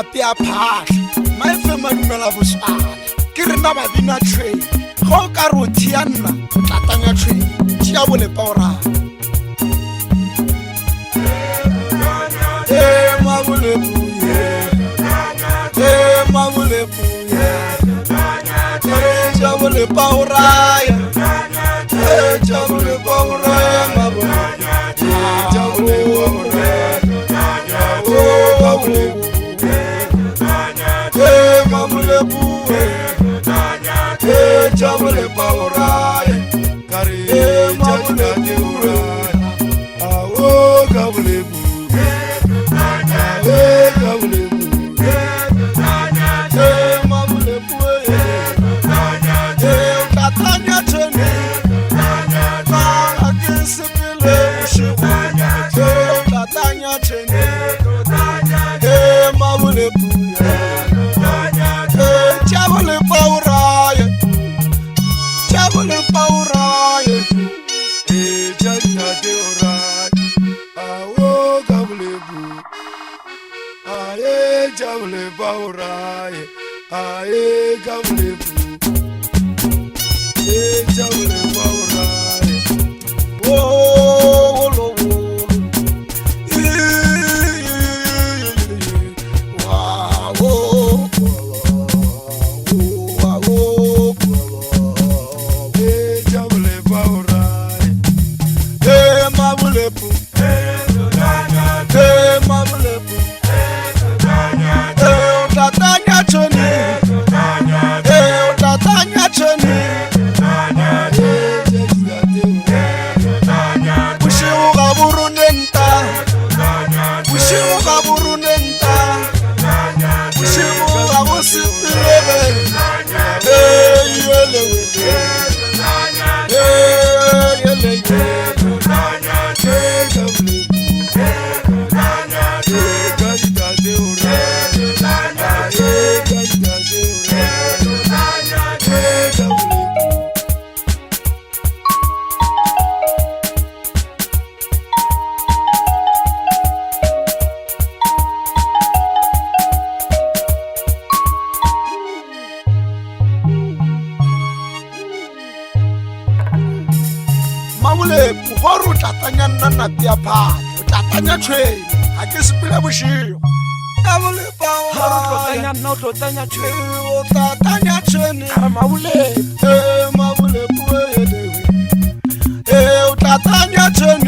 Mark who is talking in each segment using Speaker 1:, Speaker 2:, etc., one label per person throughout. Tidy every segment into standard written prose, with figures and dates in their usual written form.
Speaker 1: pia phahla maefe madumela boswana ke rena babina train go o ka re o thia nna o tlatanya train tia bolepa o rang mabulepu mabulepu tia bolepa o raya tia bolepa o raya mabulepu tia bolepa o raya Jamule Paurai, Kari, Jamuna de Urai, Awo Gabulebu, Gabulebu, Mabulebu, Katanya Chene, against the Katanya Chene, Mabulebu, Jamule Paurai. Jamule Paurai, Jajna de Urai, Awo Gabulebu, Aye Jamule Paurai, Aye Gabulebu, Jamule Paurai, oh, oh, Mabulepu go tlatanya nna pia phahla o tlatanya train ha ke sepela boshio Mabulepu o tlatanya train o tlatanya train Mabulepu Mabulepu o tlatanya train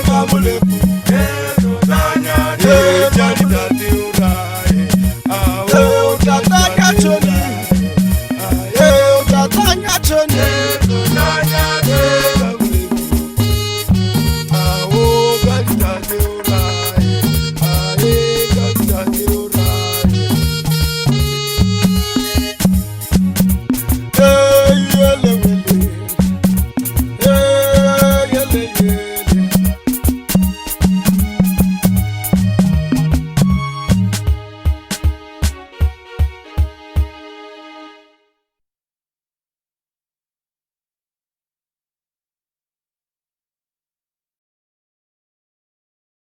Speaker 1: Mamule